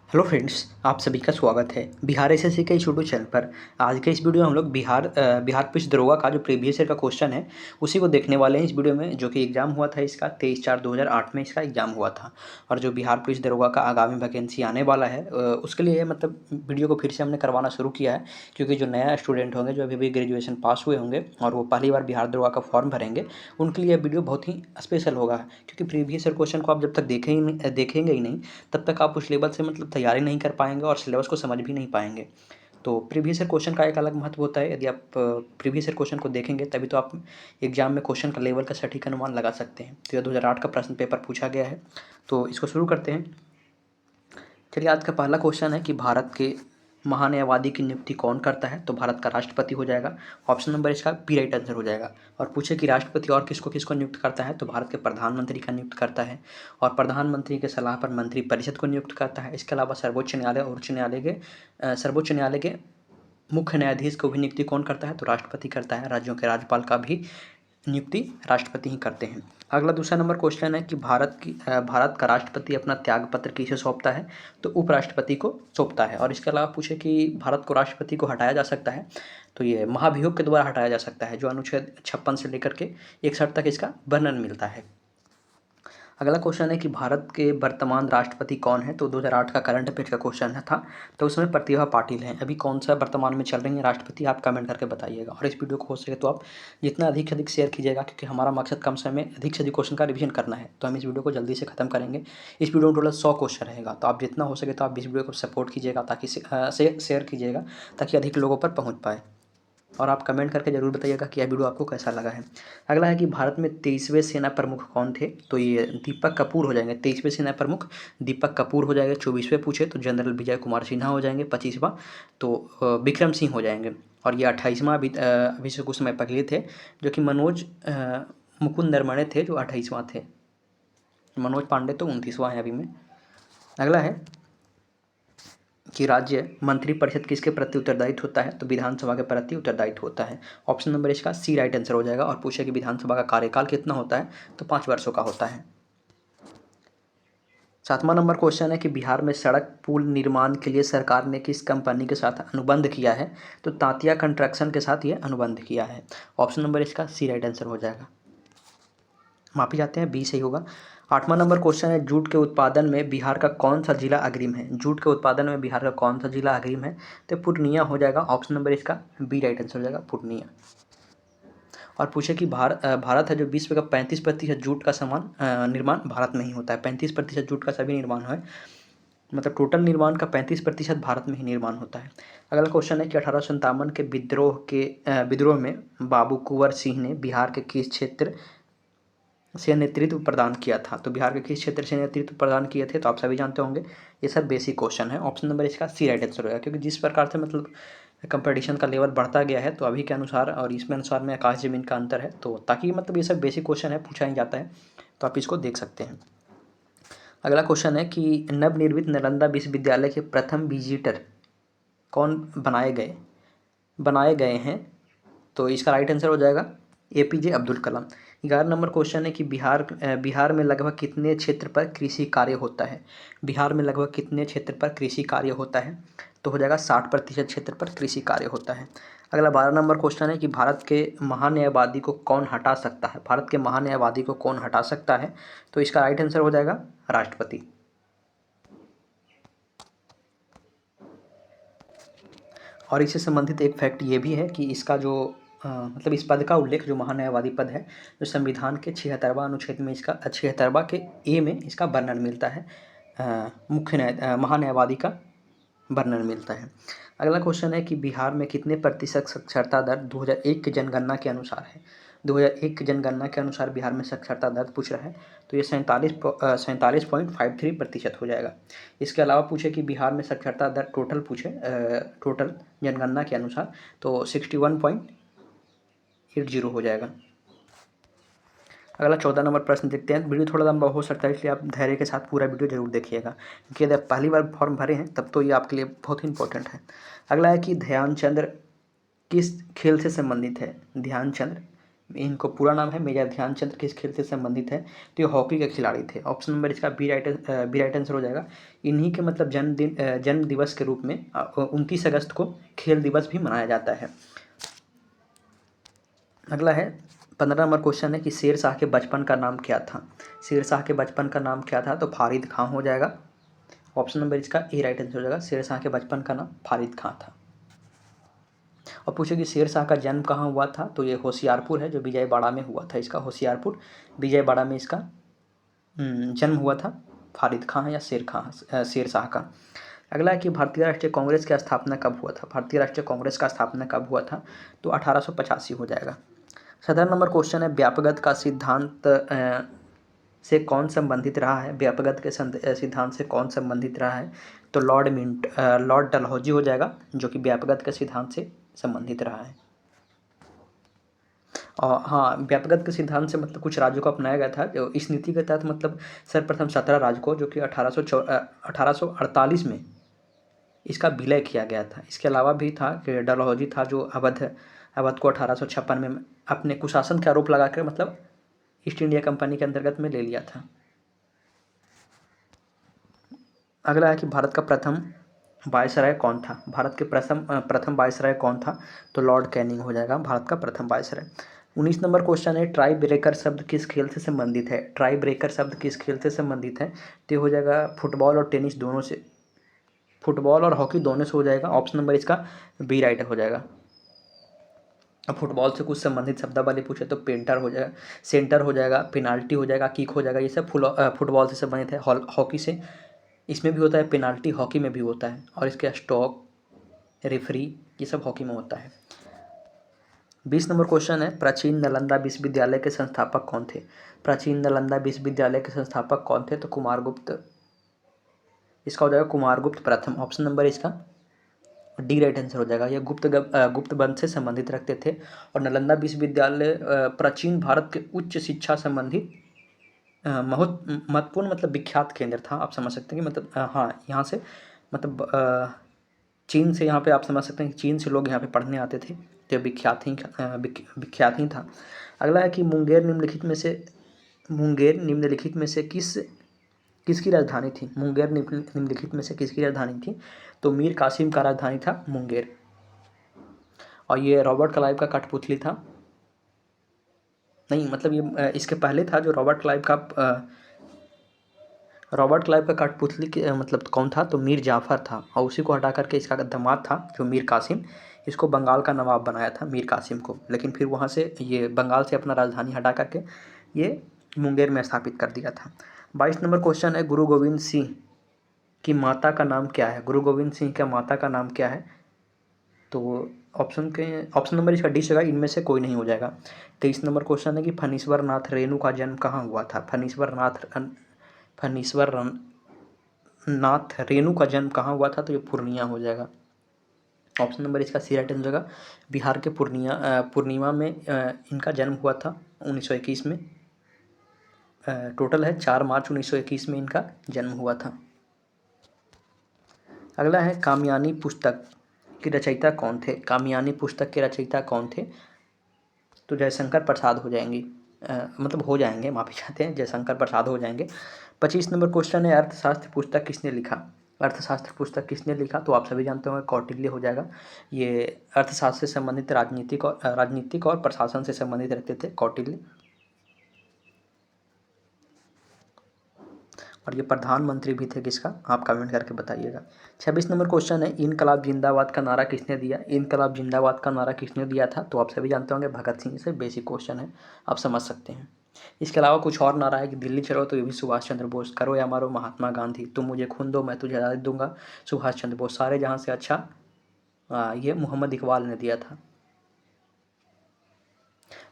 Hello friends, आप सभी का स्वागत है बिहार एसएससी के इस यूट्यूब चैनल पर। आज के इस वीडियो में हम लोग बिहार पुलिस दरोगा का जो प्रीवियस ईयर का क्वेश्चन है उसी को देखने वाले हैं इस वीडियो में, जो कि एग्जाम हुआ था इसका 23/4/2008 में इसका एग्जाम हुआ था। और जो बिहार पुलिस दरोगा का आगामी वैकेंसी आने वाला है उसके लिए मतलब वीडियो को फिर से हमने करवाना शुरू किया है, क्योंकि जो नया स्टूडेंट होंगे, जो अभी भी ग्रेजुएशन पास हुए होंगे और वो पहली बार बिहार दरोगा का फॉर्म भरेंगे, उनके लिए वीडियो बहुत ही स्पेशल होगा। क्योंकि प्रीवियस ईयर क्वेश्चन को आप जब तक देखेंगे ही नहीं, तब तक आप उस लेवल से मतलब तैयारी नहीं कर पाएंगे और सिलेबस को समझ भी नहीं पाएंगे। तो प्रीवियस ईयर क्वेश्चन का एक अलग महत्व होता है। यदि आप प्रीवियस ईयर क्वेश्चन को देखेंगे तभी तो आप एग्जाम में क्वेश्चन का लेवल का सटीक अनुमान लगा सकते हैं। तो यह 2008 का प्रश्न पेपर पूछा गया है, तो इसको शुरू करते हैं। चलिए, आज का पहला क्वेश्चन है कि भारत के महान्यायवादी की नियुक्ति कौन करता है। तो भारत का राष्ट्रपति हो जाएगा। ऑप्शन नंबर इसका बी राइट आंसर हो जाएगा। और पूछे कि राष्ट्रपति और किसको किसको नियुक्त करता है, तो भारत के प्रधानमंत्री का नियुक्त करता है और प्रधानमंत्री के सलाह पर मंत्री परिषद को नियुक्त करता है। इसके अलावा सर्वोच्च न्यायालय और सर्वोच्च न्यायालय के मुख्य न्यायाधीश को भी नियुक्ति कौन करता है, तो राष्ट्रपति करता है। राज्यों के राज्यपाल का भी नियुक्ति राष्ट्रपति ही करते हैं। अगला दूसरा नंबर क्वेश्चन है कि भारत का राष्ट्रपति अपना त्यागपत्र किसे सौंपता है, तो उपराष्ट्रपति को सौंपता है। और इसके अलावा पूछे कि भारत को राष्ट्रपति को हटाया जा सकता है, तो ये महाभियोग के द्वारा हटाया जा सकता है, जो अनुच्छेद 56 से लेकर के 61 तक इसका वर्णन मिलता है। अगला क्वेश्चन है कि भारत के वर्तमान राष्ट्रपति कौन है। तो 2008 का करंट अफेयर का क्वेश्चन है था, तो उसमें प्रतिभा पाटिल है। अभी कौन सा वर्तमान में चल रही है राष्ट्रपति, आप कमेंट करके बताइएगा। और इस वीडियो को हो सके तो आप जितना अधिक से अधिक शेयर कीजिएगा, क्योंकि हमारा मकसद कम समय में अधिक से अधिक क्वेश्चन का रिवीजन करना है। तो हम इस वीडियो को जल्दी से खत्म करेंगे। इस वीडियो में टोटल 100 क्वेश्चन रहेगा, तो आप जितना हो सके तो आप इस वीडियो को सपोर्ट कीजिएगा, ताकि शेयर कीजिएगा, ताकि अधिक लोगों पर पहुँच पाए। और आप कमेंट करके ज़रूर बताइएगा कि यह वीडियो आपको कैसा लगा है। अगला है कि भारत में 23वें सेना प्रमुख कौन थे, तो ये दीपक कपूर हो जाएंगे। 23वें सेना प्रमुख दीपक कपूर हो जाएंगे। 24वें पूछे तो जनरल विजय कुमार सिन्हा हो जाएंगे। 25वां तो विक्रम सिंह हो जाएंगे। और ये 28वां अभी से कुछ समय पहले थे, जो कि मनोज मुकुंद नरवणे थे, जो 28वां थे। मनोज पांडे तो 29वां है अभी में। अगला है कि राज्य मंत्रिपरिषद किसके प्रति उत्तरदायित्व होता है, तो विधानसभा के प्रति उत्तरदायित्व होता है। ऑप्शन नंबर इसका सी राइट आंसर हो जाएगा। और पूछे कि विधानसभा का कार्यकाल कितना होता है, तो 5 वर्षों का होता है। 7वां नंबर क्वेश्चन है कि बिहार में सड़क पुल निर्माण के लिए सरकार ने किस कंपनी के साथ अनुबंध किया है, तो तांतिया कंस्ट्रक्शन के साथ ये अनुबंध किया है। ऑप्शन नंबर इसका सी राइट आंसर हो जाएगा। माफी चाहते हैं, बी सही होगा। 8वां नंबर क्वेश्चन है जूट के उत्पादन में बिहार का कौन सा जिला अग्रिम है। जूट के उत्पादन में बिहार का कौन सा जिला अग्रिम है, तो पूर्णिया हो जाएगा। ऑप्शन नंबर इसका बी राइट आंसर हो जाएगा, पूर्णिया। और पूछे कि भारत है जो विश्व का 35% जूट का सामान निर्माण भारत में ही होता है। 35% जूट का सभी निर्माण है, मतलब टोटल निर्माण का 35% भारत में ही निर्माण होता है। अगला क्वेश्चन है कि 1857 के विद्रोह में बाबू कुंवर सिंह ने बिहार के किस क्षेत्र से नेतृत्व प्रदान किया था, तो बिहार के किस क्षेत्र से नेतृत्व प्रदान किए थे, तो आप सभी जानते होंगे। ये सब बेसिक क्वेश्चन है। ऑप्शन नंबर इसका सी राइट आंसर होगा, क्योंकि जिस प्रकार से मतलब कंपटीशन का लेवल बढ़ता गया है, तो अभी के अनुसार और इसमें अनुसार में आकाश जमीन का अंतर है, तो ताकि मतलब ये सब बेसिक क्वेश्चन है, पूछा ही जाता है, तो आप इसको देख सकते हैं। अगला क्वेश्चन है कि नवनिर्मित नालंदा विश्वविद्यालय के प्रथम विजिटर कौन बनाए गए हैं, तो इसका राइट आंसर हो जाएगा APJ Abdul Kalam. 11 number question है कि बिहार में लगभग कितने क्षेत्र पर कृषि कार्य होता है। बिहार में लगभग कितने क्षेत्र पर कृषि कार्य होता है, तो हो जाएगा 60% क्षेत्र पर कृषि कार्य होता है। अगला 12 नंबर क्वेश्चन है कि भारत के महान्यायवादी को कौन हटा सकता है। भारत के महान्यायवादी को कौन हटा सकता है, तो इसका राइट आंसर हो जाएगा राष्ट्रपति। और इससे संबंधित एक फैक्ट ये भी है कि इसका जो मतलब इस पद का उल्लेख, जो महान्यायवादी पद है, जो संविधान के 76वां अनुच्छेद में इसका 76वां के ए में इसका वर्णन मिलता है। महान्यायवादी का वर्णन मिलता है। अगला क्वेश्चन है कि बिहार में कितने प्रतिशत साक्षरता दर 2001 की जनगणना के अनुसार है। 2001 की जनगणना के अनुसार बिहार में साक्षरता दर पूछ रहा है, तो ये 47.53% हो जाएगा। इसके अलावा पूछे कि बिहार में साक्षरता दर टोटल जनगणना के अनुसार, तो 61.80 हो जाएगा। अगला 14 नंबर प्रश्न देखते हैं। वीडियो थोड़ा लंबा हो सकता है, इसलिए आप धैर्य के साथ पूरा वीडियो जरूर देखिएगा, क्योंकि यदि आप पहली बार फॉर्म भरे हैं तब तो ये आपके लिए बहुत ही इंपॉर्टेंट है। अगला है कि ध्यानचंद्र किस खेल से संबंधित है। ध्यानचंद्र इनको पूरा नाम है मेजर ध्यानचंद, किस खेल से संबंधित है? तो ये हॉकी के खिलाड़ी थे। ऑप्शन नंबर इसका बी राइट आंसर हो जाएगा। इन्हीं के मतलब जन्म दिवस के रूप में 29 अगस्त को खेल दिवस भी मनाया जाता है। अगला है 15 नंबर क्वेश्चन है कि शेर शाह के बचपन का नाम क्या था? शेर शाह के बचपन का नाम क्या था? तो फारिद खां हो जाएगा। ऑप्शन नंबर इसका ए राइट आंसर हो जाएगा। शेर शाह के बचपन का नाम फारिद खां था। और पूछे कि शेर शाह का जन्म कहाँ हुआ था? तो ये होशियारपुर है जो विजयवाड़ा में हुआ था। इसका होशियारपुर विजयवाड़ा में इसका जन्म हुआ था। फारिद खां या शेर शाह का। अगला है कि भारतीय राष्ट्रीय कांग्रेस की स्थापना कब हुआ था? भारतीय राष्ट्रीय कांग्रेस का स्थापना कब हुआ था? तो 1885 हो जाएगा। 17 नंबर क्वेश्चन है व्यापकता का सिद्धांत से कौन संबंधित रहा है? व्यापकता के सिद्धांत से कौन संबंधित रहा है? तो लॉर्ड डलहौजी हो जाएगा, जो कि व्यापकता के सिद्धांत से संबंधित रहा है। और हाँ, व्यापकता के सिद्धांत से मतलब कुछ राज्यों को अपनाया गया था। जो इस नीति के तहत मतलब सर्वप्रथम 17 राज्य को, जो कि 1848 में इसका विलय किया गया था। इसके अलावा भी था कि डलहौजी था जो अवध को 1856 में अपने कुशासन के आरोप लगाकर मतलब ईस्ट इंडिया कंपनी के अंतर्गत में ले लिया था। अगला है कि भारत का प्रथम वायसराय कौन था? भारत के प्रथम वायसराय कौन था? तो लॉर्ड कैनिंग हो जाएगा भारत का प्रथम वायसराय। 19 नंबर क्वेश्चन है ट्राई ब्रेकर शब्द किस खेल से संबंधित है? ट्राई ब्रेकर शब्द किस खेल से संबंधित है? तो हो जाएगा फुटबॉल और टेनिस दोनों से, फुटबॉल और हॉकी दोनों से हो जाएगा। ऑप्शन नंबर इसका बी राइट हो जाएगा। अब फुटबॉल से कुछ संबंधित शब्दावली पूछे तो पेंटर हो जाएगा, सेंटर हो जाएगा, पेनाल्टी हो जाएगा, किक हो जाएगा। ये सब फुटबॉल से संबंधित है। हॉकी से इसमें भी होता है पेनाल्टी, हॉकी में भी होता है। और इसके स्टॉक, रेफरी, ये सब हॉकी में होता है। 20 नंबर क्वेश्चन है प्राचीन नालंदा विश्वविद्यालय के संस्थापक कौन थे? प्राचीन नालंदा विश्वविद्यालय के संस्थापक कौन थे? तो कुमारगुप्त, इसका हो जाएगा कुमारगुप्त प्रथम। ऑप्शन नंबर इसका डी राइट आंसर हो जाएगा। यह गुप्त वंश से संबंधित रखते थे। और नालंदा विश्वविद्यालय प्राचीन भारत के उच्च शिक्षा संबंधी बहुत महत्वपूर्ण मतलब विख्यात केंद्र था। आप समझ सकते हैं कि मतलब हाँ, यहाँ से मतलब चीन से, यहाँ पे आप समझ सकते हैं कि चीन से लोग यहाँ पे पढ़ने आते थे। तो विख्यात ही था। अगला है कि मुंगेर निम्नलिखित में से किसकी राजधानी थी? मुंगेर निम्नलिखित में से किसकी राजधानी थी? तो मीर कासिम का राजधानी था मुंगेर। और ये रॉबर्ट क्लाइव का कठपुतली था। नहीं, मतलब ये इसके पहले था जो रॉबर्ट क्लाइव का कठपुतली मतलब कौन था? तो मीर जाफ़र था। और उसी को हटा करके इसका दामाद था जो मीर कासिम, इसको बंगाल का नवाब बनाया था मीर कासिम को। लेकिन फिर वहाँ से ये बंगाल से अपना राजधानी हटा करके ये मुंगेर में स्थापित कर दिया था। 22 नंबर क्वेश्चन है गुरु गोविंद सिंह की माता का नाम क्या है? गुरु गोविंद सिंह का माता का नाम क्या है? तो ऑप्शन नंबर इसका डी होगा, इनमें से कोई नहीं हो जाएगा। 23 नंबर क्वेश्चन है कि फणीश्वर नाथ रेणु का जन्म कहाँ हुआ था? फणीश्वर नाथ रेणु का जन्म कहाँ हुआ था? तो ये पूर्णिया हो जाएगा। ऑप्शन नंबर इसका सी राइट आंसर होगा। बिहार के पूर्णिया में इनका जन्म हुआ था 1921 में। टोटल है 4 मार्च 1921 में इनका जन्म हुआ था। अगला है कामयानी पुस्तक के रचयिता कौन थे? कामयानी पुस्तक के रचयिता कौन थे? तो जयशंकर प्रसाद हो जाएंगे, माफ़ी चाहते हैं, जयशंकर प्रसाद हो जाएंगे। 25 नंबर क्वेश्चन है अर्थशास्त्र पुस्तक किसने लिखा? अर्थशास्त्र पुस्तक किसने लिखा? तो आप सभी जानते होंगे कौटिल्य हो जाएगा। ये अर्थशास्त्र से संबंधित राजनीतिक और प्रशासन से संबंधित रखते थे कौटिल्य। और ये प्रधानमंत्री भी थे किसका? आप कमेंट करके बताइएगा। 26 नंबर क्वेश्चन है इनकलाब जिंदाबाद का नारा किसने दिया? इनकलाब जिंदाबाद का नारा किसने दिया था? तो आप सभी जानते होंगे भगत सिंह। से बेसिक क्वेश्चन है, आप समझ सकते हैं। इसके अलावा कुछ और नारा है कि दिल्ली चलो तो ये भी सुभाष चंद्र बोस, करो या मारो महात्मा गांधी, तुम मुझे खून दो मैं तुझे आज़ादी दूंगा सुभाष चंद्र बोस, सारे जहाँ से अच्छा ये मोहम्मद इकबाल ने दिया था।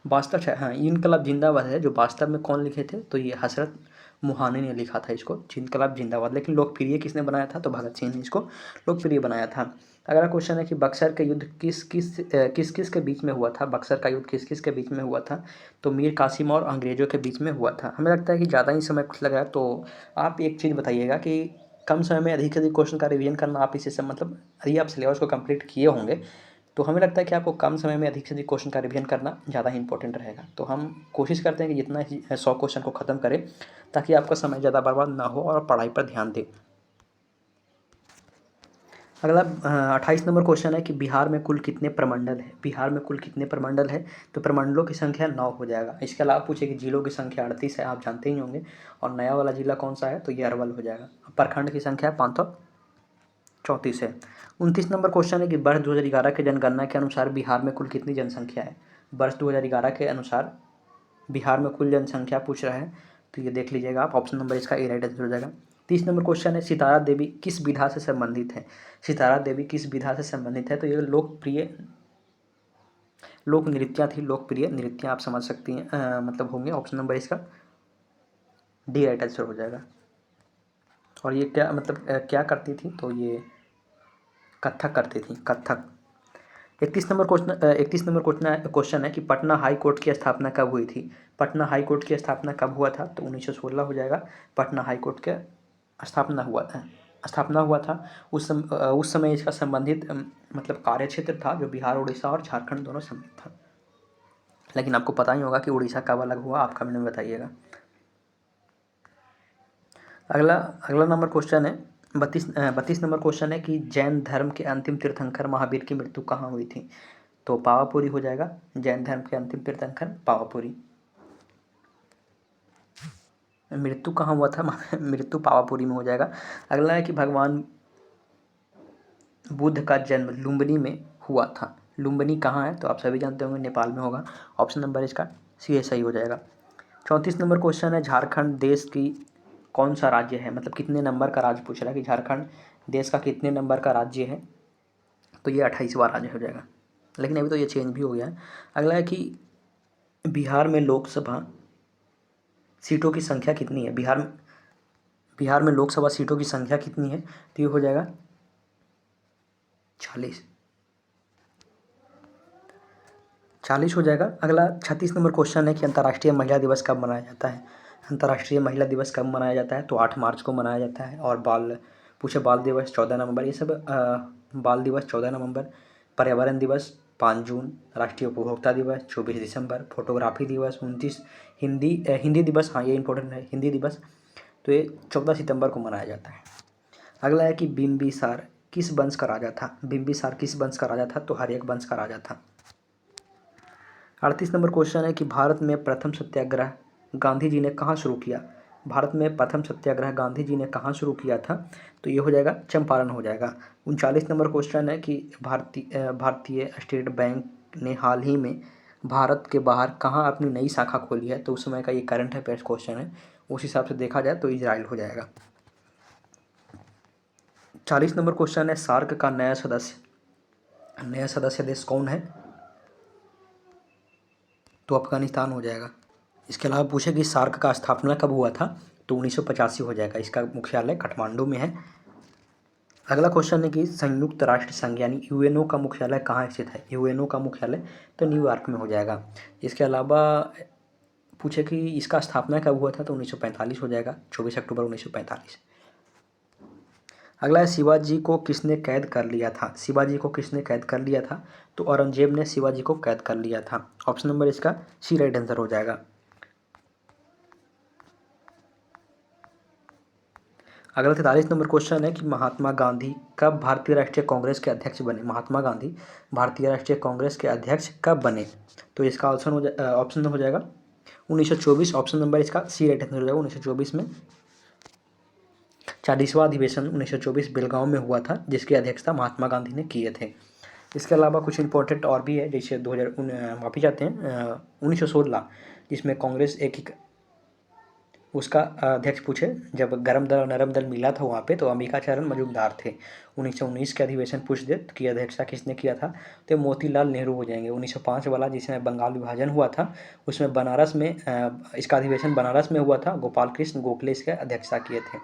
वास्तव हाँ, इनकलाब जिंदाबाद है जो वास्तव में कौन लिखे थे? तो ये हजरत मोहानी ने लिखा था इसको, इनकलाब जिंदाबाद। लेकिन लोकप्रिय किसने बनाया था? तो भगत सिंह ने इसको लोकप्रिय बनाया था। अगला क्वेश्चन है कि बक्सर का युद्ध किस किस के बीच में हुआ था? बक्सर का युद्ध किस किस के बीच में हुआ था? तो मीर कासिम और अंग्रेज़ों के बीच में हुआ था। हमें लगता है कि ज़्यादा ही समय कुछ लग रहा है, तो आप एक चीज़ बताइएगा कि कम समय में अधिक से अधिक क्वेश्चन का रिवीजन करना, आप इसी से मतलब यदि आप सिलेबस को कंप्लीट किए होंगे तो हमें लगता है कि आपको कम समय में अधिक से अधिक क्वेश्चन का रिवीजन करना ज़्यादा ही इंपॉर्टेंट रहेगा। तो हम कोशिश करते हैं कि जितना ही 100 क्वेश्चन को ख़त्म करें, ताकि आपका समय ज़्यादा बर्बाद ना हो और पढ़ाई पर ध्यान दें। अगला 28 नंबर क्वेश्चन है कि बिहार में कुल कितने प्रमंडल है। बिहार में कुल कितने प्रमंडल है, तो प्रमंडलों की संख्या 9 हो जाएगा। इसके अलावा पूछे कि जिलों की संख्या 38 है, आप जानते ही होंगे। और नया वाला जिला कौन सा है, तो ये अरवल हो जाएगा। प्रखंड की संख्या 534 है। 29 नंबर क्वेश्चन है कि वर्ष 2011 के जनगणना के अनुसार बिहार में कुल कितनी जनसंख्या है। वर्ष 2011 के अनुसार बिहार में कुल जनसंख्या पूछ रहा है, तो ये देख लीजिएगा आप। ऑप्शन नंबर इसका ए राइट आंसर हो जाएगा। 30 नंबर क्वेश्चन है सितारा देवी किस विधा से संबंधित है। सितारा देवी किस विधा से संबंधित है, तो ये लोकप्रिय लोक नृत्या थी। लोकप्रिय नृत्य आप समझ सकती हैं, मतलब होंगे। ऑप्शन नंबर इसका डी राइट आंसर हो जाएगा। और ये क्या मतलब क्या करती थी, तो ये कथक करती थी, कथक। 31 नंबर क्वेश्चन है कि पटना हाई कोर्ट की स्थापना कब हुई थी। पटना हाई कोर्ट की स्थापना कब हुआ था, तो 1916 हो जाएगा। पटना हाई कोर्ट का स्थापना हुआ था। उस समय इसका संबंधित मतलब कार्य क्षेत्र था जो बिहार, उड़ीसा और झारखंड दोनों सम्मिलित था। लेकिन आपको पता ही होगा कि उड़ीसा कब अलग हुआ, आप कमेंट में बताइएगा। अगला नंबर क्वेश्चन है 32 नंबर क्वेश्चन है कि जैन धर्म के अंतिम तीर्थंकर महावीर की मृत्यु कहाँ हुई थी, तो पावापुरी हो जाएगा। जैन धर्म के अंतिम तीर्थंकर पावापुरी। मृत्यु कहाँ हुआ था, मृत्यु पावापुरी में हो जाएगा। अगला है कि भगवान बुद्ध का जन्म लुम्बिनी में हुआ था। लुम्बिनी कहाँ है, तो आप सभी जानते होंगे नेपाल में होगा। ऑप्शन नंबर इसका सी सही हो जाएगा। 34 नंबर क्वेश्चन है झारखंड देश की कौन सा राज्य है, मतलब कितने नंबर का राज्य पूछ रहा है कि झारखंड देश का कितने नंबर का राज्य है, तो ये 28वां राज्य हो जाएगा। लेकिन अभी तो ये चेंज भी हो गया है। अगला है कि बिहार में लोकसभा सीटों की संख्या कितनी है। बिहार में लोकसभा सीटों की संख्या कितनी है, तो ये हो जाएगा 40 हो जाएगा। अगला 36 नंबर क्वेश्चन है कि अंतर्राष्ट्रीय महिला दिवस कब मनाया जाता है। अंतर्राष्ट्रीय महिला दिवस कब मनाया जाता है, तो 8 मार्च को मनाया जाता है। और बाल दिवस 14 नवंबर, ये सब बाल दिवस 14 नवंबर, पर्यावरण दिवस 5 जून, राष्ट्रीय उपभोक्ता दिवस 24 दिसंबर, फोटोग्राफी दिवस 29, हिंदी दिवस, हाँ ये इंपॉर्टेंट है, हिंदी दिवस, तो ये 14 सितंबर को मनाया जाता है। अगला है कि बिम्बिसार किस वंश का राजा था। बिम्बिसार किस वंश का राजा था, तो हर्यक वंश का राजा था। 38 नंबर क्वेश्चन है कि भारत में प्रथम सत्याग्रह गांधी जी ने कहाँ शुरू किया। भारत में प्रथम सत्याग्रह गांधी जी ने कहाँ शुरू किया था, तो ये हो जाएगा चंपारण हो जाएगा। 39 नंबर क्वेश्चन है कि भारतीय स्टेट बैंक ने हाल ही में भारत के बाहर कहाँ अपनी नई शाखा खोली है, तो उस समय का ये करंट अफेयर्स क्वेश्चन है। उस हिसाब से देखा जाए तो इजराइल हो जाएगा। 40 नंबर क्वेश्चन है सार्क का नया सदस्य देश कौन है, तो अफगानिस्तान हो जाएगा। इसके अलावा पूछे कि सार्क का स्थापना कब हुआ था, तो 1985 हो जाएगा। इसका मुख्यालय काठमांडू में है। अगला क्वेश्चन है कि संयुक्त राष्ट्र संघ यानी यूएनओ का मुख्यालय कहाँ स्थित है। यूएनओ का मुख्यालय तो न्यूयॉर्क में हो जाएगा। इसके अलावा पूछे कि इसका स्थापना कब हुआ था, तो 1945 हो जाएगा, 24 अक्टूबर 1945। अगला है शिवाजी को किसने कैद कर लिया था। शिवाजी को किसने कैद कर लिया था, तो औरंगजेब ने शिवाजी को कैद कर लिया था। ऑप्शन नंबर इसका सी राइट आंसर हो जाएगा। अगला 43 नंबर क्वेश्चन है कि महात्मा गांधी कब भारतीय राष्ट्रीय कांग्रेस के अध्यक्ष बने। महात्मा गांधी भारतीय राष्ट्रीय कांग्रेस के अध्यक्ष कब बने, तो इसका ऑप्शन हो जाएगा 1924। ऑप्शन नंबर इसका सी राइट आंसर हो जाएगा। 1924 में 40वां अधिवेशन 1924 बेलगांव में हुआ था, जिसकी अध्यक्षता महात्मा गांधी ने किए थे। इसके अलावा कुछ इंपॉर्टेंट और भी है, जैसे 1916 जिसमें कांग्रेस उसका अध्यक्ष पूछे जब गरम दल और नरम दल मिला था वहाँ पे, तो अंबिकाचरण मजूमदार थे। 1919 के अधिवेशन पूछ दे की अध्यक्षता किसने किया था, तो मोतीलाल नेहरू हो जाएंगे। 1905 वाला जिसमें बंगाल विभाजन हुआ था, उसमें बनारस में इसका अधिवेशन बनारस में हुआ था, गोपाल कृष्ण गोखले इसके अध्यक्षता किए थे।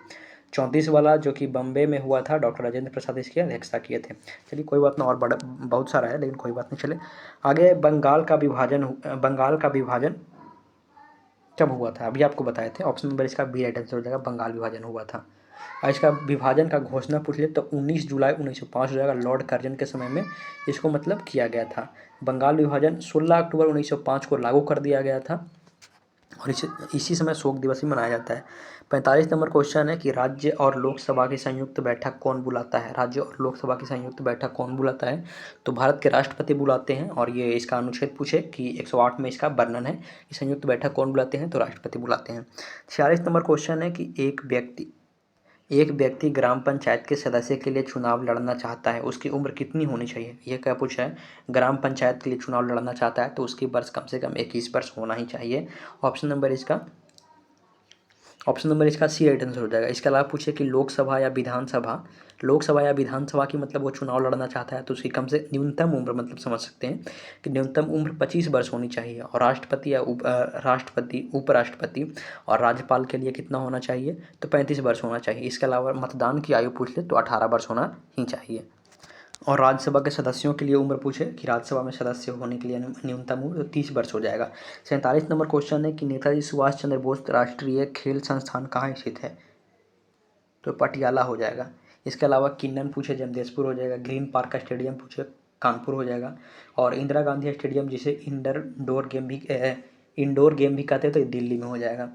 34 वाला जो कि बम्बे में हुआ था, डॉक्टर राजेंद्र प्रसाद इसकी अध्यक्षता किए थे। चलिए कोई बात ना, और बड़ा बहुत सारा है लेकिन कोई बात नहीं। चले आगे, बंगाल का विभाजन कब हुआ था, अभी आपको बताए थे। ऑप्शन नंबर इसका बी राइट आंसर हो जाएगा, बंगाल विभाजन हुआ था। और इसका विभाजन का घोषणा पूछ ले तो 19 जुलाई 1905 हो जाएगा, लॉर्ड कर्जन के समय में इसको मतलब किया गया था। बंगाल विभाजन 16 अक्टूबर 1905 को लागू कर दिया गया था और इसी समय शोक दिवस भी मनाया जाता है। 45 नंबर क्वेश्चन है कि राज्य और लोकसभा की संयुक्त बैठक कौन बुलाता है? राज्य और लोकसभा की संयुक्त बैठक कौन बुलाता है? तो भारत के राष्ट्रपति बुलाते हैं और ये इसका अनुच्छेद पूछे कि 108 में इसका वर्णन है कि संयुक्त बैठक कौन बुलाते हैं, तो राष्ट्रपति बुलाते हैं। 46 नंबर क्वेश्चन है कि एक व्यक्ति ग्राम पंचायत के सदस्य के लिए चुनाव लड़ना चाहता है, उसकी उम्र कितनी होनी चाहिए? यह क्या पूछा है? ग्राम पंचायत के लिए चुनाव लड़ना चाहता है तो उसकी वर्ष कम से कम 21 वर्ष होना ही चाहिए। ऑप्शन नंबर इसका सी राइट आंसर हो जाएगा। इसके अलावा पूछे कि लोकसभा या विधानसभा की मतलब वो चुनाव लड़ना चाहता है तो उसकी कम से न्यूनतम उम्र मतलब समझ सकते हैं कि न्यूनतम उम्र 25 वर्ष होनी चाहिए। और राष्ट्रपति या उपराष्ट्रपति और राज्यपाल के लिए कितना होना चाहिए? तो 35 वर्ष होना चाहिए। इसके अलावा मतदान की आयु पूछ ले तो 18 वर्ष होना ही चाहिए। और राज्यसभा के सदस्यों के लिए उम्र पूछे कि राज्यसभा में सदस्य होने के लिए न्यूनतम उम्र 30 वर्ष हो जाएगा। 47 नंबर क्वेश्चन है कि नेताजी सुभाष चंद्र बोस राष्ट्रीय खेल संस्थान कहाँ स्थित है? तो पटियाला हो जाएगा। इसके अलावा किन्नन पूछे जमशेदपुर हो जाएगा, ग्रीन पार्क का स्टेडियम पूछे कानपुर हो जाएगा, और इंदिरा गांधी स्टेडियम जिसे इंडोर गेम भी कहते हैं तो दिल्ली में हो जाएगा।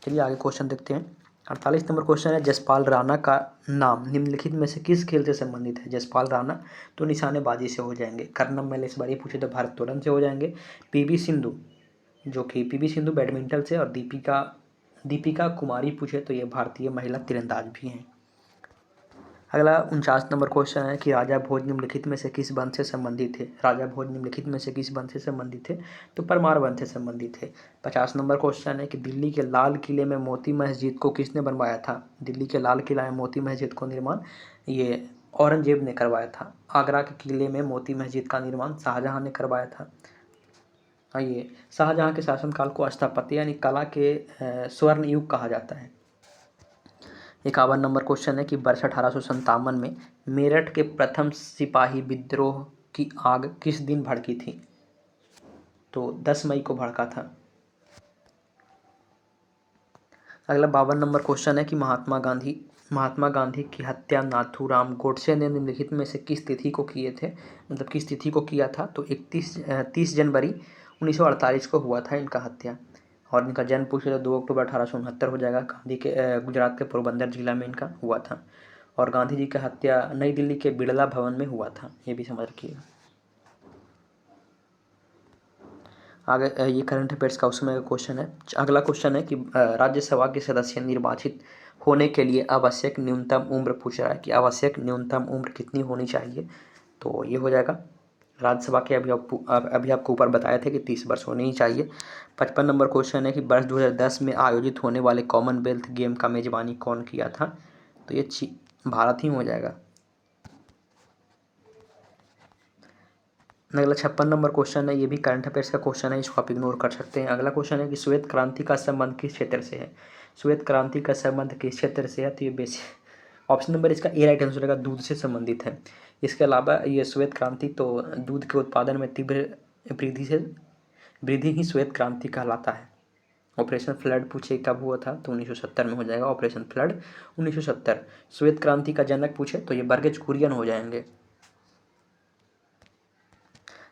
चलिए आगे क्वेश्चन देखते हैं। 48 नंबर क्वेश्चन है जसपाल राणा का नाम निम्नलिखित में से किस खेल से संबंधित है? जसपाल राणा तो निशानेबाजी से हो जाएंगे। कर्नम मल्लेश्वरी पूछे तो भारोत्तोलन से हो जाएंगे। पीवी सिंधु बैडमिंटन से, और दीपिका कुमारी पूछे तो ये भारतीय महिला तीरंदाज भी हैं। अगला 49 नंबर क्वेश्चन है कि राजा भोज निम्नलिखित में से किस वंश से संबंधित थे? राजा भोज निम्नलिखित में से किस वंश से संबंधित थे? तो परमार वंश से संबंधित थे। 50 नंबर क्वेश्चन है कि दिल्ली के लाल किले में मोती मस्जिद को किसने बनवाया था? दिल्ली के लाल किला में मोती मस्जिद को निर्माण ये औरंगजेब ने करवाया था। आगरा के किले में मोती मस्जिद का निर्माण शाहजहाँ ने करवाया था। ये शाहजहाँ के शासनकाल को स्थापत्य यानी कला के स्वर्ण युग कहा जाता है। 51 नंबर क्वेश्चन है कि वर्ष 1857 में मेरठ के प्रथम सिपाही विद्रोह की आग किस दिन भड़की थी? तो 10 मई को भड़का था। अगला 52 नंबर क्वेश्चन है कि महात्मा गांधी की हत्या नाथूराम गोडसे ने निम्नलिखित में से किस तिथि को किए थे, मतलब किस तिथि को किया था? तो 30 जनवरी 1948 को हुआ था इनका हत्या। और इनका जन्म पूछे तो 2 अक्टूबर 1869 हो जाएगा। गांधी के गुजरात के पोरबंदर जिला में इनका हुआ था। और गांधी जी का हत्या नई दिल्ली के बिड़ला भवन में हुआ था, ये भी समझ रखिएगा। आगे ये करंट अफेयर्स का उस समय का क्वेश्चन है। अगला क्वेश्चन है कि राज्यसभा के सदस्य निर्वाचित होने के लिए आवश्यक न्यूनतम उम्र पूछ रहा है कि आवश्यक न्यूनतम उम्र कितनी होनी चाहिए? तो ये हो जाएगा राज्यसभा के अभी आपको ऊपर बताए थे कि 30 वर्ष होने ही चाहिए। 55 नंबर क्वेश्चन है कि वर्ष 2010 में आयोजित होने वाले कॉमनवेल्थ गेम का मेजबानी कौन किया था? तो ये भारत ही हो जाएगा। अगला 56 नंबर क्वेश्चन है, ये भी करंट अफेयर्स का क्वेश्चन है, इसको आप इग्नोर कर सकते हैं। अगला क्वेश्चन है कि श्वेत क्रांति का संबंध किस क्षेत्र से है? श्वेत क्रांति का संबंध किस क्षेत्र से है? तो ये बेसिक ऑप्शन नंबर इसका ए राइट आंसर रहेगा, दूध से संबंधित है। इसके अलावा ये श्वेत क्रांति तो दूध के उत्पादन में तीव्र वृद्धि ही श्वेत क्रांति कहलाता है। ऑपरेशन फ्लड पूछे कब हुआ था? तो 1970 में हो जाएगा ऑपरेशन फ्लड 1970। श्वेत क्रांति का जनक पूछे तो ये बर्गेज कुरियन हो जाएंगे।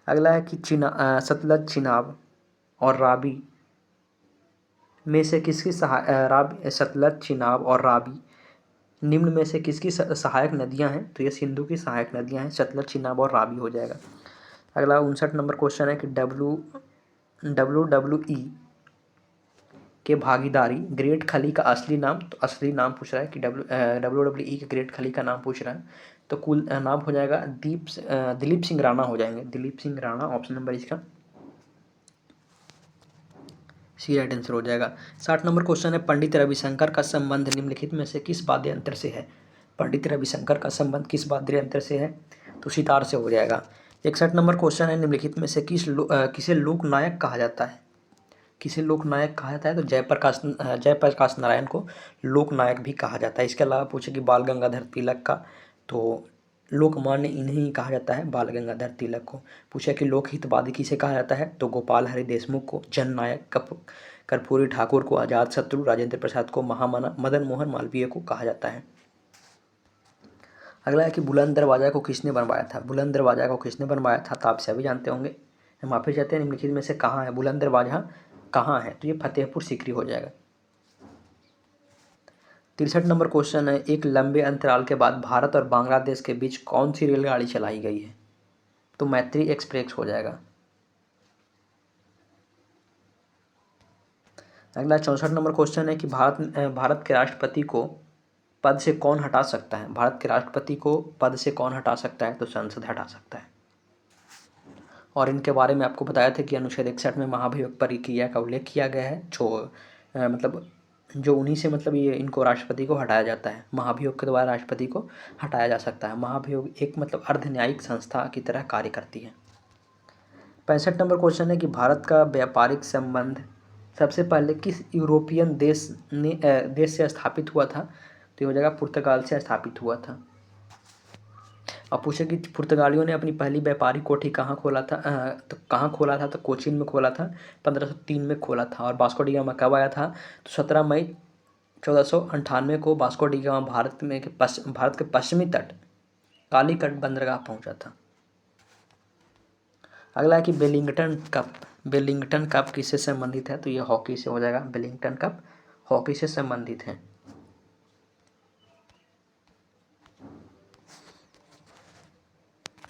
अगला है कि सतलज, चिनाब और रावी में से किसकी सतलज, चिनाब और रावी निम्न में से किसकी सहायक नदियां हैं? तो ये सिंधु की सहायक नदियां हैं, सतलज, चिनाब और रावी हो जाएगा। अगला 59 नंबर क्वेश्चन है कि WWE के भागीदारी ग्रेट खली का असली नाम? तो असली नाम पूछ रहा है कि WWE के ग्रेट खली का नाम पूछ रहा है, तो कुल नाम हो जाएगा दिलीप सिंह राणा हो जाएंगे। दिलीप सिंह राणा ऑप्शन नंबर इसका सी राइट आंसर हो जाएगा। 60 नंबर क्वेश्चन है पंडित रविशंकर का संबंध निम्नलिखित में से किस वाद्य यंत्र से है? पंडित रविशंकर का संबंध किस वाद्य यंत्र से है? तो सितार से हो जाएगा। 61 नंबर क्वेश्चन है निम्नलिखित में से किसे लोकनायक कहा जाता है? किसे लोकनायक कहा जाता है? तो जयप्रकाश नारायण को लोकनायक भी कहा जाता है। इसके अलावा पूछे कि बाल गंगाधर तिलक का, तो लोकमान्य इन्हें ही कहा जाता है, बाल गंगाधर तिलक को। पूछा कि लोकहितवादी किसे कहा जाता है? तो गोपाल हरि देशमुख को, जननायक कर्पूरी ठाकुर को, आजाद शत्रु राजेंद्र प्रसाद को, महामना मदन मोहन मालवीय को कहा जाता है। अगला है कि बुलंद दरवाज़ा को किसने बनवाया था। बुलंद दरवाज़ा को किसने बनवाया था तो आप सभी जानते होंगे। हम वापस जाते हैं, निम्नलिखित में से कहाँ है बुलंद दरवाज़ा, कहाँ है, तो ये फतेहपुर सीकरी हो जाएगा। 63 नंबर क्वेश्चन है, एक लंबे अंतराल के बाद भारत और बांग्लादेश के बीच कौन सी रेलगाड़ी चलाई गई है, तो मैत्री एक्सप्रेस हो जाएगा। अगला 64 नंबर क्वेश्चन है कि भारत के राष्ट्रपति को पद से कौन हटा सकता है। भारत के राष्ट्रपति को पद से कौन हटा सकता है, तो संसद हटा सकता है। और इनके बारे में आपको बताया था कि अनुच्छेद 61 में महाभियोग प्रक्रिया का उल्लेख किया गया है, मतलब जो उन्हीं से मतलब ये इनको राष्ट्रपति को हटाया जाता है। महाभियोग के द्वारा राष्ट्रपति को हटाया जा सकता है। महाभियोग एक मतलब अर्ध न्यायिक संस्था की तरह कार्य करती है। 65 नंबर क्वेश्चन है कि भारत का व्यापारिक संबंध सबसे पहले किस यूरोपियन देश से स्थापित हुआ था, तो ये हो जाएगा पुर्तगाल से स्थापित हुआ था। अब पूछे कि पुर्तगालियों ने अपनी पहली व्यापारिक कोठी कहाँ खोला था, तो कहाँ खोला था, तो कोचीन में खोला था, 1503 में खोला था। और वास्को डी गामा कब आया था, तो 17 मई 1498 को वास्को डी गामा भारत के पश्चिमी तट कालीकट बंदरगाह पहुंचा था। अगला है कि वेलिंगटन कप किससे संबंधित है, तो ये हॉकी से हो जाएगा। वेलिंगटन कप हॉकी से संबंधित है।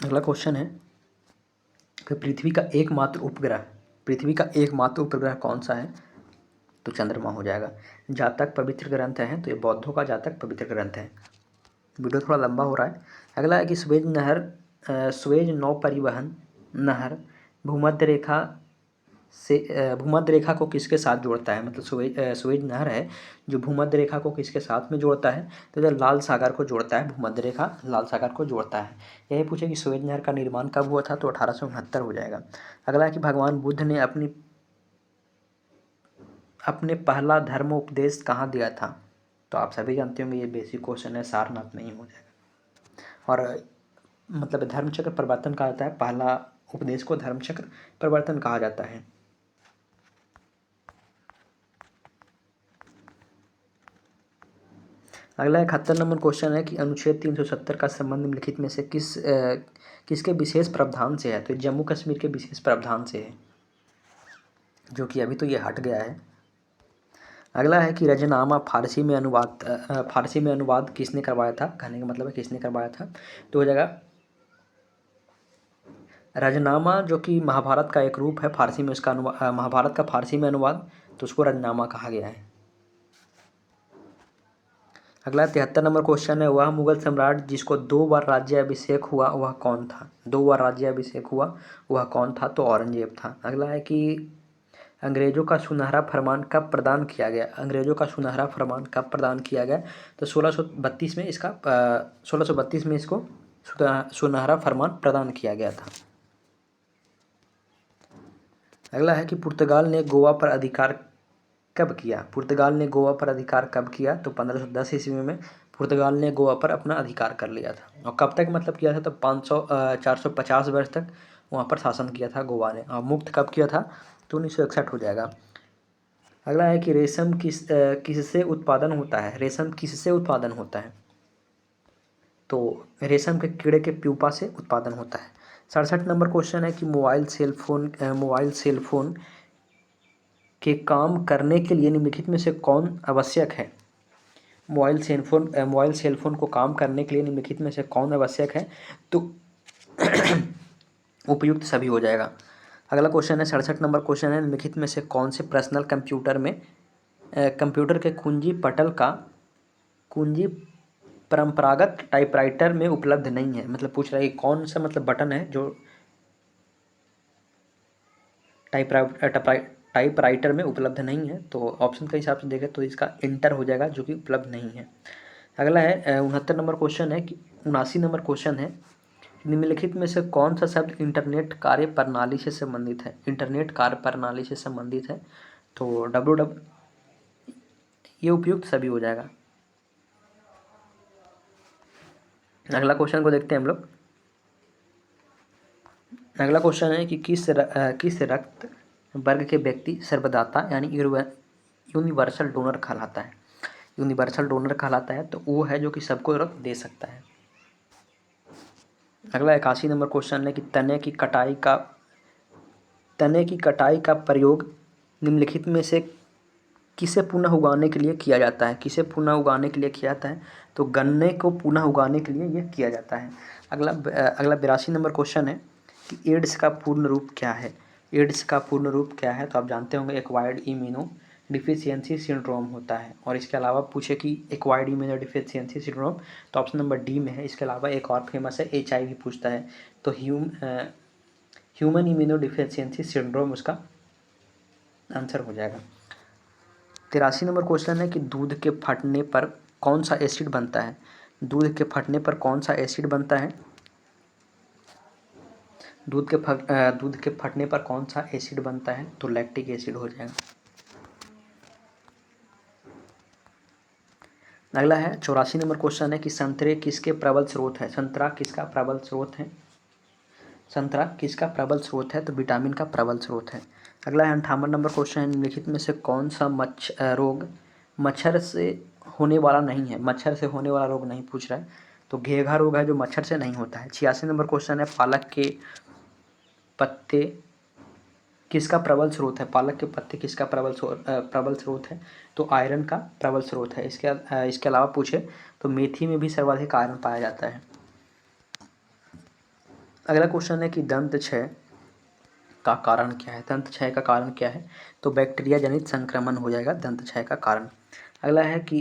अगला क्वेश्चन है कि पृथ्वी का एकमात्र उपग्रह कौन सा है, तो चंद्रमा हो जाएगा। जातक पवित्र ग्रंथ है, तो ये बौद्धों का जातक पवित्र ग्रंथ है। वीडियो थोड़ा लंबा हो रहा है। अगला है कि सुएज नौ परिवहन नहर भूमध्य रेखा को किसके साथ जोड़ता है, मतलब सुएज नहर है जो भूमध्य रेखा को किसके साथ में जोड़ता है, तो जो लाल सागर को जोड़ता है, भूमध्य रेखा लाल सागर को जोड़ता है। यही पूछे कि सुएज नहर का निर्माण कब हुआ था, तो 1869 हो जाएगा। अगला है कि भगवान बुद्ध ने अपने पहला धर्मोपदेश कहाँ दिया था, तो आप सभी जानते होंगे, ये बेसिक क्वेश्चन है, सारनाथ में ही हो जाएगा। और मतलब धर्मचक्र प्रवर्तन कहा जाता है, पहला उपदेश को धर्मचक्र प्रवर्तन कहा जाता है। अगला 71 नंबर क्वेश्चन है कि अनुच्छेद 370 का संबंध निम्नलिखित में से किसके विशेष प्रावधान से है, तो जम्मू कश्मीर के विशेष प्रावधान से है, जो कि अभी तो ये हट गया है। अगला है कि रजनामा फारसी में अनुवाद किसने करवाया था, कहने का मतलब है किसने करवाया था, तो हो जाएगा रजनामा, जो कि महाभारत का एक रूप है, फारसी में उसका महाभारत का फारसी में अनुवाद, तो उसको रजनामा कहा गया है। अगला 73 नंबर क्वेश्चन है, वह मुगल सम्राट जिसको 2 बार राज्याभिषेक हुआ वह कौन था, 2 बार राज्याभिषेक हुआ वह कौन था, तो औरंगजेब था। अगला है कि अंग्रेज़ों का सुनहरा फरमान कब प्रदान किया गया, अंग्रेज़ों का सुनहरा फरमान कब प्रदान किया गया, तो 1632 में इसको सुनहरा फरमान प्रदान किया गया था। अगला है कि पुर्तगाल ने गोवा पर अधिकार कब किया, पुर्तगाल ने गोवा पर अधिकार कब किया, तो 1510 ईस्वी में पुर्तगाल ने गोवा पर अपना अधिकार कर लिया था। और कब तक मतलब किया था, तो 450 वर्ष तक वहाँ पर शासन किया था गोवा ने। और मुक्त कब किया था, तो 1961 हो जाएगा। अगला है कि रेशम किससे उत्पादन होता है, रेशम किससे उत्पादन होता है, तो रेशम के कीड़े के प्यूपा से उत्पादन होता है। 67 नंबर क्वेश्चन है कि मोबाइल सेल फोन के काम करने के लिए निम्नलिखित में से कौन आवश्यक है, मोबाइल सेल फोन को काम करने के लिए निम्नलिखित में से कौन आवश्यक है, तो उपयुक्त सभी हो जाएगा। अगला क्वेश्चन है 67 नंबर क्वेश्चन है, निम्नलिखित में से कौन से पर्सनल कंप्यूटर के कुंजी परंपरागत टाइपराइटर में उपलब्ध नहीं है, मतलब पूछ रहा है कि कौन सा मतलब बटन है जो टाइपराइटर में उपलब्ध नहीं है, तो ऑप्शन के हिसाब से देखें तो इसका इंटर हो जाएगा, जो कि उपलब्ध नहीं है। अगला है 69 नंबर क्वेश्चन है कि 79 नंबर क्वेश्चन है, निम्नलिखित में से कौन सा शब्द इंटरनेट कार्य प्रणाली से संबंधित है, इंटरनेट कार्य प्रणाली से संबंधित है, तो ये उपयुक्त सभी हो जाएगा। अगला क्वेश्चन को देखते हैं हम लोग। अगला क्वेश्चन है कि किस रक्त वर्ग के व्यक्ति सर्वदाता यानी यूनिवर्सल डोनर कहलाता है, यूनिवर्सल डोनर कहलाता है, तो वो है जो कि सबको रक्त दे सकता है। अगला 81 नंबर क्वेश्चन है कि तने की कटाई का प्रयोग निम्नलिखित में से किसे पुनः उगाने के लिए किया जाता है? किसे पुनः उगाने के लिए किया जाता है? तो गन्ने को पुनः उगाने के लिए ये किया जाता है। अगला 82 नंबर क्वेश्चन है कि एड्स का पूर्ण रूप क्या है? एड्स का पूर्ण रूप क्या है? तो आप जानते होंगे एक्वायर्ड इम्यूनो डिफिशियंसी सिंड्रोम होता है। और इसके अलावा पूछे कि एक्वायर्ड इम्यूनो डिफिशियंसी सिंड्रोम, तो ऑप्शन नंबर डी में है। इसके अलावा एक और फेमस है HIV पूछता है, तो ह्यूमन इम्यूनो डिफिशियंसी सिंड्रोम उसका आंसर हो जाएगा। 83 नंबर क्वेश्चन है कि दूध के फटने पर कौन सा एसिड बनता है? दूध के फटने पर कौन सा एसिड बनता है? दूध के फटने पर कौन सा एसिड बनता है? तो लैक्टिक एसिड हो जाएगा। अगला है 84 नंबर क्वेश्चन है कि संतरे किसके प्रबल स्रोत है? संतरा किसका प्रबल स्रोत है? संतरा किसका प्रबल स्रोत है? तो विटामिन का प्रबल स्रोत है। अगला है 58 नंबर क्वेश्चन है, निम्नलिखित में से कौन सा रोग मच्छर से होने वाला नहीं है? मच्छर से होने वाला रोग नहीं पूछ रहा है, तो घेघा रोग है जो मच्छर से नहीं होता है। 86 नंबर क्वेश्चन है, पालक के पत्ते किसका प्रबल स्रोत है? पालक के पत्ते किसका प्रबल स्रोत है? तो आयरन का प्रबल स्रोत है। इसके अलावा पूछे तो मेथी में भी सर्वाधिक आयरन पाया जाता है। अगला क्वेश्चन है कि दंत क्षय का कारण क्या है? दंत क्षय का कारण क्या है? तो बैक्टीरिया जनित संक्रमण हो जाएगा दंत क्षय का कारण। अगला है कि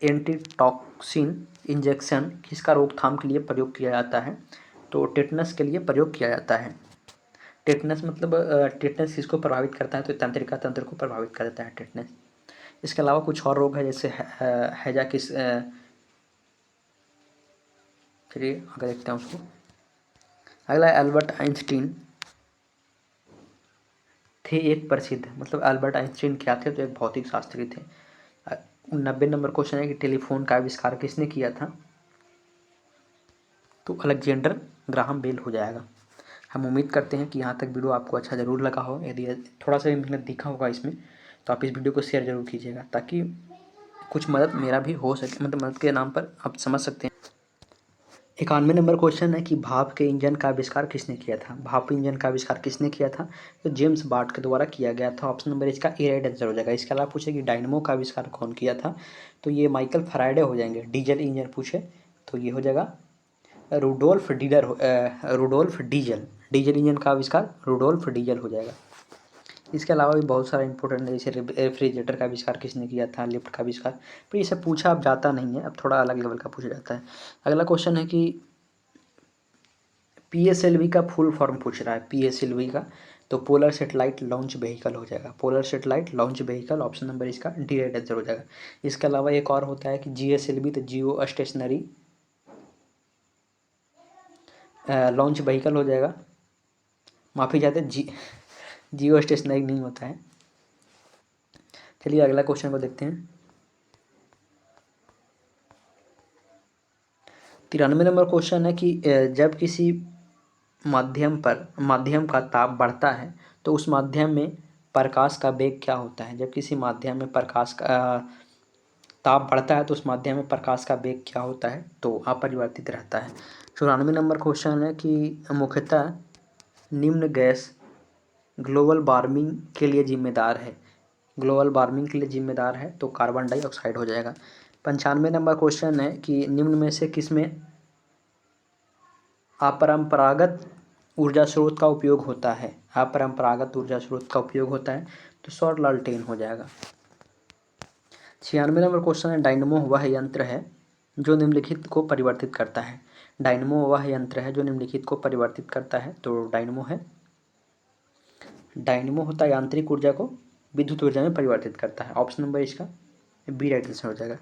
एंटीटॉक्सिन इंजेक्शन किसका रोकथाम के लिए प्रयोग किया जाता है? तो टेटनस के लिए प्रयोग किया जाता है। टेटनस मतलब टेटनस किसको प्रभावित करता है? तो तंत्रिका तंत्र को प्रभावित कर देता है टेटनस। इसके अलावा कुछ और रोग है जैसे हैजा किस चलिए आगे देखते हैं उसको। अगला है एल्बर्ट आइंस्टीन थे एक प्रसिद्ध, मतलब अल्बर्ट आइंस्टीन क्या थे? तो एक भौतिक शास्त्री थे। 90 नंबर क्वेश्चन है कि टेलीफोन का आविष्कार किसने किया था? तो अलेक्जेंडर ग्राहम बेल हो जाएगा। हम उम्मीद करते हैं कि यहाँ तक वीडियो आपको अच्छा ज़रूर लगा हो। यदि थोड़ा सा भी मेहनत दिखा होगा इसमें, तो आप इस वीडियो को शेयर ज़रूर कीजिएगा, ताकि कुछ मदद मेरा भी हो सके, मतलब मदद के नाम पर आप समझ सकते हैं। 91 नंबर क्वेश्चन है कि भाप के इंजन का आविष्कार किसने किया था? भाप इंजन का आविष्कार किसने किया था? तो जेम्स वाट के द्वारा किया गया था। ऑप्शन नंबर इसका ए राइट आंसर हो जाएगा। इसके अलावा पूछे कि डायनमो का आविष्कार कौन किया था? तो ये माइकल फैराडे हो जाएंगे। डीजल इंजन पूछे तो ये हो जाएगा रुडोल्फ डीजल। डीजल इंजन का आविष्कार रुडोल्फ डीजल हो जाएगा। इसके अलावा भी बहुत सारा इंपॉर्टेंट है, जैसे रेफ्रिजरेटर का आविष्कार किसने किया था, लिफ्ट का आविष्कार, पर ये सब पूछा अब जाता नहीं है, अब थोड़ा अलग लेवल का पूछा जाता है। अगला क्वेश्चन है कि PSLV का फुल फॉर्म पूछ रहा है। PSLV का तो पोलर सेटेलाइट लॉन्च व्हीकल हो जाएगा। Polar satellite launch vehicle, option number इसका डी राइट आंसर हो जाएगा। इसके अलावा एक और होता है कि GSLV, तो जियो स्टेशनरी लॉन्च व्हीकल हो जाएगा। माफ़ी चाहते हैं, जियो स्टेशनरी नहीं होता है। चलिए अगला क्वेश्चन को देखते हैं। 93 नंबर क्वेश्चन है कि जब किसी माध्यम का ताप बढ़ता है तो उस माध्यम में प्रकाश का वेग क्या होता है? जब किसी माध्यम में प्रकाश का ताप बढ़ता है तो उस माध्यम में प्रकाश का वेग क्या होता है? तो अपरिवर्तित रहता है। 94 नंबर क्वेश्चन है कि मुख्यतः निम्न गैस ग्लोबल वार्मिंग के लिए जिम्मेदार है। ग्लोबल वार्मिंग के लिए जिम्मेदार है तो कार्बन डाइऑक्साइड हो जाएगा। 95 नंबर क्वेश्चन है कि निम्न में से किसमें अपरंपरागत ऊर्जा स्रोत का उपयोग होता है? अपरंपरागत ऊर्जा स्रोत का उपयोग होता है तो सौर लालटेन हो जाएगा। 96 नंबर क्वेश्चन है, डायनमो वह यंत्र है जो निम्नलिखित को परिवर्तित करता है। डायनमो वह यंत्र है जो निम्नलिखित को परिवर्तित करता है, तो डायनमो होता है यांत्रिक ऊर्जा को विद्युत ऊर्जा में परिवर्तित करता है। ऑप्शन नंबर इसका बी राइट आंसर हो जाएगा।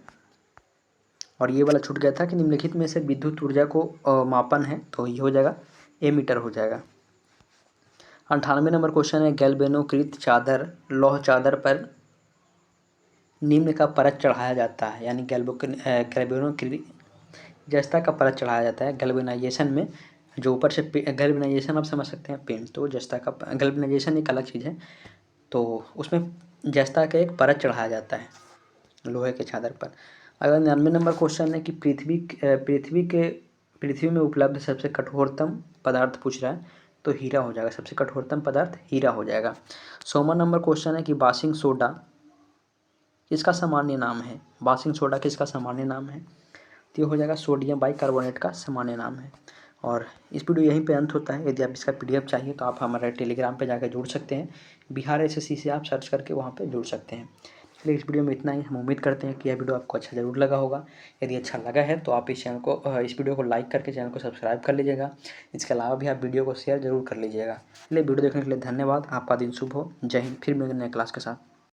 और ये वाला छूट गया था कि निम्नलिखित में से विद्युत ऊर्जा को मापन है, तो ये हो जाएगा एमीटर हो जाएगा। 98 नंबर क्वेश्चन है, गैल्वेनोकृत चादर लौह चादर पर निम्न का परत चढ़ाया जाता है, यानी गैल्वेनोकृत जस्ता का परत चढ़ाया जाता है गैल्वेनाइजेशन में। जो ऊपर से गैल्वेनाइजेशन आप समझ सकते हैं, पेंट, तो जस्ता का गैल्वेनाइजेशन एक अलग चीज़ है, तो उसमें जस्ता का एक परत चढ़ाया जाता है लोहे के चादर पर। अगर 99 नंबर क्वेश्चन है कि पृथ्वी के पृथ्वी में उपलब्ध सबसे कठोरतम पदार्थ पूछ रहा है, तो हीरा हो जाएगा। सबसे कठोरतम पदार्थ हीरा हो जाएगा। 100वां नंबर क्वेश्चन है कि बासिंग सोडा किसका सामान्य नाम है। बासिंग सोडा किसका सामान्य नाम है, तो ये हो जाएगा सोडियम बाइकार्बोनेट का सामान्य नाम है। और इस वीडियो यहीं पे अंत होता है। यदि आप इसका PDF चाहिए तो आप हमारे टेलीग्राम पे जाकर जुड़ सकते हैं। बिहार SSC से आप सर्च करके वहाँ पे जुड़ सकते हैं। चलिए इस वीडियो में इतना ही। हम उम्मीद करते हैं कि यह वीडियो आपको अच्छा ज़रूर लगा होगा। यदि अच्छा लगा है तो आप इस वीडियो को लाइक करके चैनल को सब्सक्राइब कर लीजिएगा। इसके अलावा भी आप वीडियो को शेयर जरूर कर लीजिएगा। चलिए वीडियो देखने के लिए धन्यवाद। आपका दिन शुभ हो। जय हिंद। फिर मिलेंगे नए क्लास के साथ।